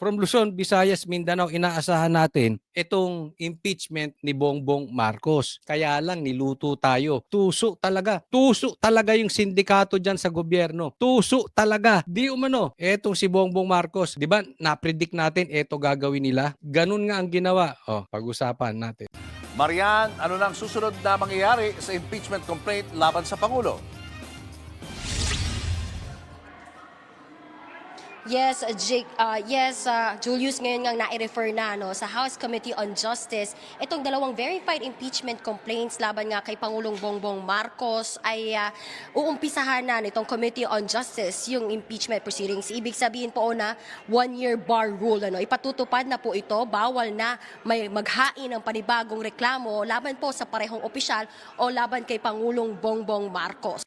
from Luzon, Visayas, Mindanao, inaasahan natin itong impeachment ni Bongbong Marcos. Kaya lang niluto tayo. Tuso talaga. Tuso talaga yung sindikato dyan sa gobyerno. Tuso talaga. Di umano, etong si Bongbong Marcos, di ba, napredict natin, eto gagawin nila. Ganun nga ang ginawa. Pag-usapan natin. Marian, ano nang susunod na mangyayari sa impeachment complaint laban sa Pangulo? Yes, Julius, ngayon nga nai-refer na sa House Committee on Justice itong dalawang verified impeachment complaints laban nga kay Pangulong Bongbong Marcos ay uumpisahan na nitong Committee on Justice yung impeachment proceedings. Ibig sabihin po na 1-year bar rule. Ipatutupad na po ito, bawal na may maghain ng panibagong reklamo laban po sa parehong opisyal o laban kay Pangulong Bongbong Marcos.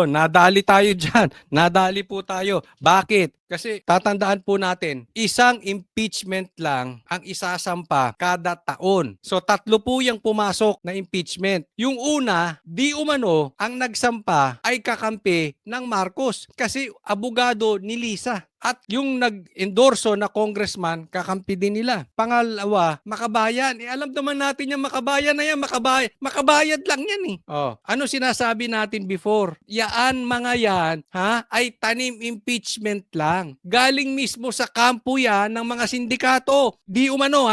Nadali tayo dyan. Nadali po tayo. Bakit? Kasi tatandaan po natin, isang impeachment lang ang isasampa kada taon. So 3 po yung pumasok na impeachment. Yung una, di umano, ang nagsampa ay kakampi ng Marcos kasi abogado ni Lisa. At yung nag-endorso na congressman, kakampi din nila. Pangalawa, makabayan. Alam naman natin yung makabayan na yan, makabayad lang yan eh. Ano sinasabi natin before? Mga yan, ay tanim impeachment lang. Galing mismo sa kampo yan ng mga sindikato. Di umano.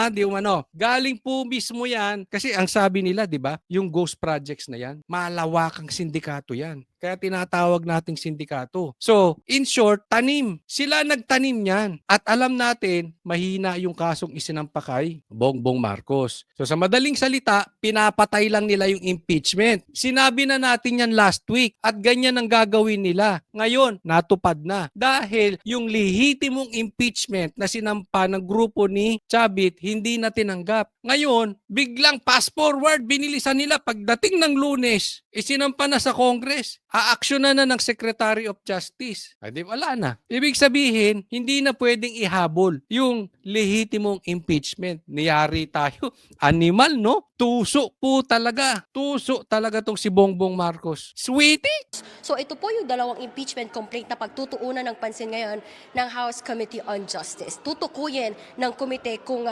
Galing po mismo yan. Kasi ang sabi nila, di ba, yung ghost projects na yan, malawakang sindikato yan. Kaya tinatawag nating sindikato. So, in short, tanim. Sila nagtanim niyan. At alam natin, mahina yung kasong isinampa kay Bongbong Marcos. So, sa madaling salita, pinapatay lang nila yung impeachment. Sinabi na natin yan last week at ganyan ang gagawin nila. Ngayon, natupad na. Dahil yung lehitimong impeachment na sinampa ng grupo ni Chavit, hindi na tinanggap. Ngayon, biglang fast forward, binilisan nila pagdating ng Lunes, isinampa na sa Congress. Aaksyonan na ng Secretary of Justice. Di wala na. Ibig sabihin, hindi na pwedeng ihabol yung lehitimong impeachment. Niyari tayo. Animal, no? Tuso po talaga. Tuso talaga tong si Bongbong Marcos. Sweetie! So ito po yung dalawang impeachment complaint na pagtutuunan ng pansin ngayon ng House Committee on Justice. Tutukuyin ng komite kung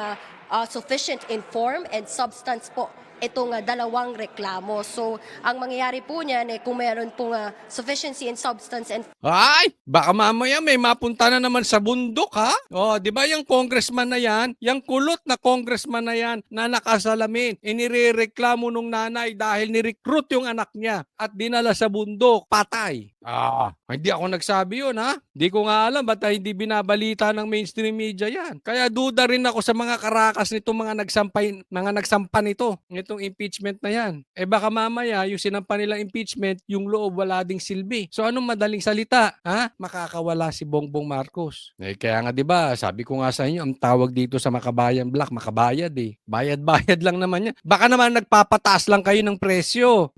sufficient in form and substance po itong dalawang reklamo. So, ang mangyayari po niyan kung mayroon pong sufficiency in substance and Ay, baka mamaya may mapunta na naman sa bundok, ha? Di ba yung congressman na yan, yung kulot na congressman na yan na nakasalamin, inirereklamo nung nanay dahil ni-recruit yung anak niya at dinala sa bundok, patay. Hindi ako nagsabi yun, ha? Hindi ko nga alam ba't hindi binabalita ng mainstream media yan. Kaya duda rin ako sa mga karakas nitong mga nagsampa nito, itong impeachment na yan. Baka mamaya yung sinampa nilang impeachment, yung loob wala ding silbi. So anong madaling salita? Makakawala si Bongbong Marcos. Kaya nga 'di ba, sabi ko nga sa inyo, ang tawag dito sa Makabayan Black, makabayad eh. Bayad-bayad lang naman yan. Baka naman nagpapataas lang kayo ng presyo.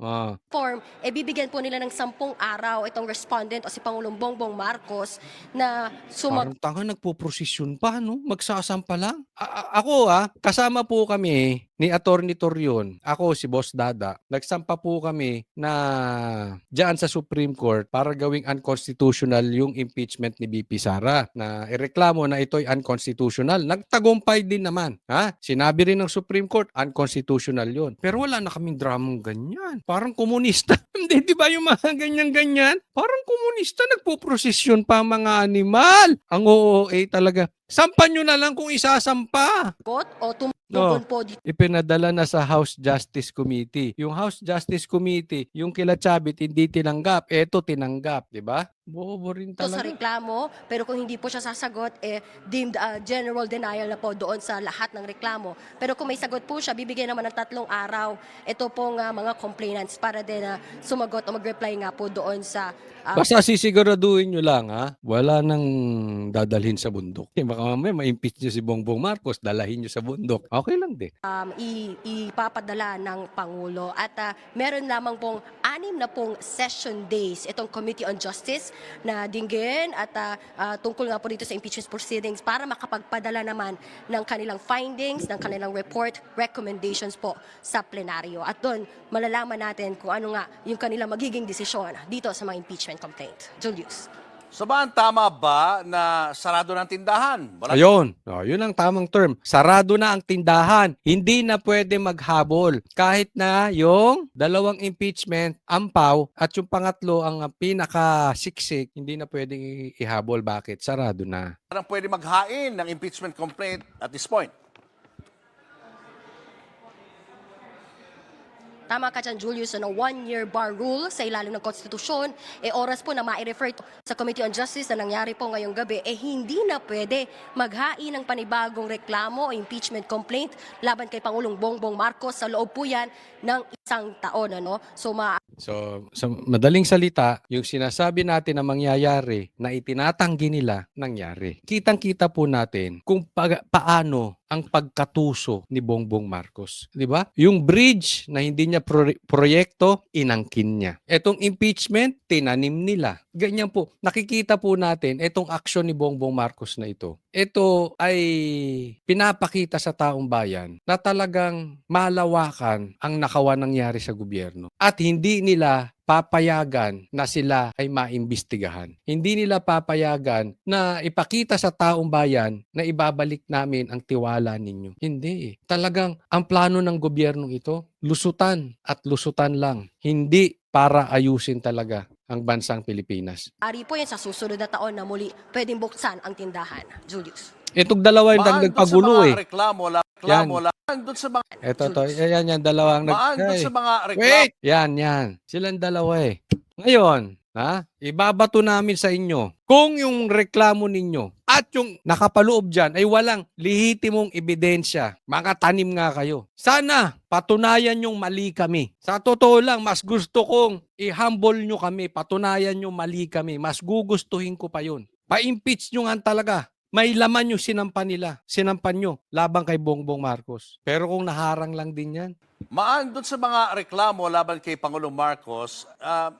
form, bibigyan po nila ng 10 araw itong respondent o si Pangulong Bongbong Marcos na Parang tanga, nagpo-prosesyon pa, no? Magsasampa lang. Ako, kasama po kami ni Attorney Torion. Ako, si Boss Dada. Nagsampa po kami na diyan sa Supreme Court para gawing unconstitutional yung impeachment ni BP Sara. Na ireklamo na ito'y unconstitutional. Nagtagumpay din naman. Sinabi rin ng Supreme Court, unconstitutional yon. Pero wala na kaming dramang ganyan. Parang komunista. Hindi, di ba yung mga ganyan-ganyan? Parang komunista, nagpo-prosesyon pa mga animal. Ang OOA talaga. Sampan nyo na lang kung isasampa. o tumugon po dito. Ipinadala na sa House Justice Committee. Yung House Justice Committee, yung kila Chavit hindi tinanggap, eto tinanggap, di ba? Bobo rin Sa talaga. reklamo, pero kung hindi po siya sasagot, deemed general denial na po doon sa lahat ng reklamo. Pero kung may sagot po siya, bibigyan naman ng 3 araw ito pong mga complainants para din sumagot o mag-reply nga po doon sa Basta sisiguraduhin nyo lang, wala nang dadalhin sa bundok. Baka mamaya ma-impeach nyo si Bongbong Marcos, dalahin nyo sa bundok. Okay lang din. ipapadala ng Pangulo. At meron lamang pong 6 na pong session days itong Committee on Justice na dinggin at tungkol nga po dito sa impeachment proceedings para makapagpadala naman ng kanilang findings, ng kanilang report, recommendations po sa plenaryo. At doon, malalaman natin kung ano nga yung kanilang magiging desisyon dito sa mga impeachment complaint. Julius. So ba ang tama ba na sarado ng tindahan? Wala. Ayun. Yun ang tamang term. Sarado na ang tindahan. Hindi na pwede maghabol. Kahit na yung dalawang impeachment, ampaw, at yung pangatlo, ang pinakasiksik, hindi na pwedeng ihabol. Bakit? Sarado na. Parang pwede maghain ng impeachment complaint at this point. Tama ka dyan, Julius, ano, one-year bar rule sa ilalim ng konstitusyon, oras po na ma-refer sa Committee on Justice na nangyari po ngayong gabi, hindi na pwede maghain ng panibagong reklamo o impeachment complaint laban kay Pangulong Bongbong Marcos sa loob po yan ng isang taon. Ano? So, So, sa madaling salita, yung sinasabi natin na mangyayari na itinatanggi nila, nangyari. Kitang-kita po natin kung paano ang pagkatuso ni Bongbong Marcos. Di ba? Yung bridge na hindi niya proyekto, inangkin niya. Etong impeachment, tinanim nila. Ganyan po. Nakikita po natin etong aksyon ni Bongbong Marcos na ito. Ito ay pinapakita sa taong bayan na talagang malawakan ang nakawan nangyari sa gobyerno. At hindi nila papayagan na sila ay maimbestigahan. Hindi nila papayagan na ipakita sa taong bayan na ibabalik namin ang tiwala ninyo. Hindi. Talagang ang plano ng gobyernong ito, lusutan at lusutan lang. Hindi para ayusin talaga ang bansang Pilipinas. ari po yan sa susunod na taon na muli pwedeng buksan ang tindahan. Julius. Itong dalawa yung Maan dagdag doon sa pagulo mga eh. reklamo, Yan. maan doon sa mga Yan, dalawang maan doon sa mga reklamo. Wait! Yan. Silang dalawa eh. Ngayon, ibabato namin sa inyo kung yung reklamo ninyo at yung nakapaloob dyan ay walang lehitimong ebidensya. Mga tanim nga kayo. Sana patunayan yung mali kami. Sa totoo lang, mas gusto kong i-humble nyo kami. Patunayan nyo mali kami. Mas gugustuhin ko pa yun. Pa-impeach nyo nga talaga. May laman yung sinampan nila. Sinampan nyo labang kay Bongbong Marcos. Pero kung naharang lang din yan, Maan doon sa mga reklamo laban kay Pangulong Marcos,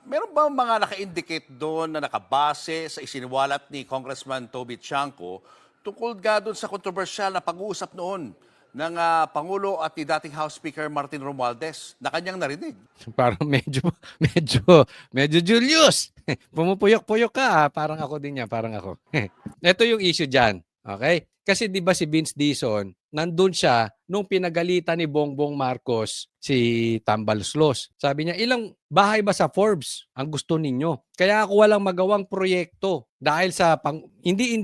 meron ba mga naka-indicate doon na nakabase sa isiniwalat ni Congressman Toby Chanco tungkol nga doon sa kontrobersyal na pag-uusap noon ng Pangulo at ni dating House Speaker Martin Romualdez na kanyang narinig? parang medyo Julius. Pumupuyok-puyok ka, parang ako din yan, parang ako. Ito yung issue dyan. Okay? Kasi di ba si Vince Dizon, nandun siya nung pinagalitan ni Bongbong Marcos si Tambaloslos. Sabi niya, ilang bahay ba sa Forbes ang gusto ninyo? Kaya ako walang magawang proyekto dahil sa hindi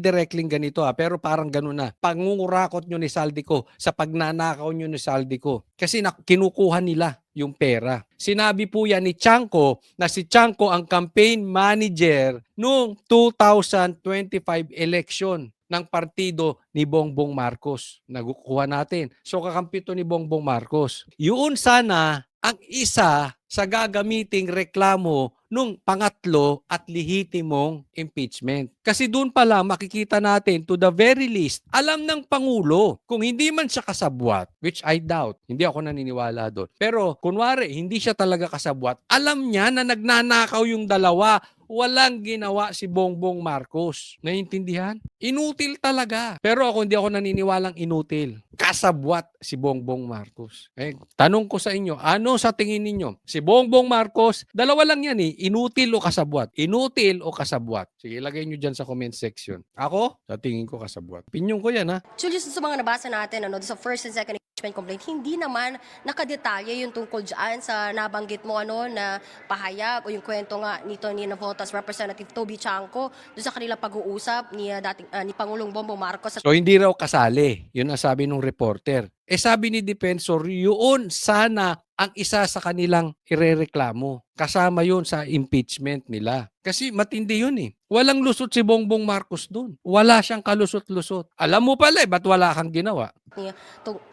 directly ganito pero parang ganun na. Pangungurakot nyo ni Saldico sa pagnanakaw nyo ni Saldico. Kasi kinukuha nila yung pera. Sinabi po yan ni Chanco na si Chanco ang campaign manager noong 2025 election ng partido ni Bongbong Marcos. Nagukuha natin. So kakampi to ni Bongbong Marcos. Yun sana ang isa sa gagamiting reklamo nung pangatlo at lehitimong impeachment. Kasi doon pala makikita natin to the very least, alam ng Pangulo kung hindi man siya kasabwat, which I doubt, hindi ako naniniwala doon. Pero kunwari, hindi siya talaga kasabwat, alam niya na nagnanakaw yung dalawa. Walang ginawa si Bongbong Marcos. Naiintindihan? Inutil talaga. Pero hindi ako naniniwalang inutil. Kasabwat si Bongbong Marcos. Tanong ko sa inyo, ano sa tingin ninyo? Si Bongbong Marcos, dalawa lang yan inutil o kasabwat. Inutil o kasabwat. Sige, ilagay nyo dyan sa comment section. Ako, sa tingin ko kasabwat. Opinion ko yan Julius, sa mga nabasa natin, sa first and second impeachment complaint, hindi naman nakadetalye yung tungkol dyan sa nabanggit mo na pahayag o yung kwento nga nito ni Navotas Representative Toby Chanco doon sa kanila pag-uusap ni Pangulong Bongbong Marcos. So hindi raw kasali. Yun ang sabi ng reporter. Sabi ni Defensor, yun sana ang isa sa kanilang irereklamo. Kasama yun sa impeachment nila. Kasi matindi yun Walang lusot si Bongbong Marcos dun. Wala siyang kalusot-lusot. Alam mo pala ba't wala kang ginawa? Ni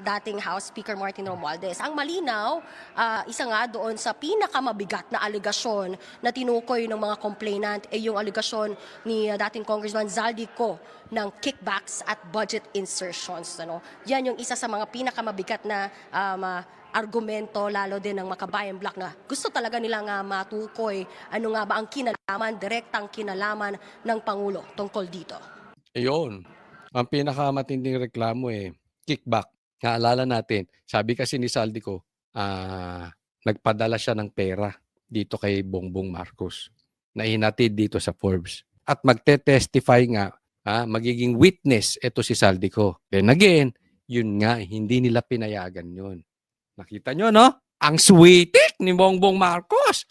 dating House Speaker Martin Romualdez. Ang malinaw, isa nga doon sa pinakamabigat na alegasyon na tinukoy ng mga complainant yung alegasyon ni dating Congressman Zaldico ng kickbacks at budget insertions. Yan yung isa sa mga pinakamabigat na argumento lalo din ng Makabayan Black na gusto talaga nilang matukoy ano nga ba ang kinalaman, direktang kinalaman ng Pangulo tungkol dito. Ayun. Ang pinakamatinding reklamo kickback. Naalala natin, sabi kasi ni Saldico, nagpadala siya ng pera dito kay Bongbong Marcos. na hinatid dito sa Forbes. At magte-testify nga, magiging witness ito si Saldico. Then again, yun nga, hindi nila pinayagan yun. Nakita nyo, no? Ang sweetik ni Bongbong Marcos.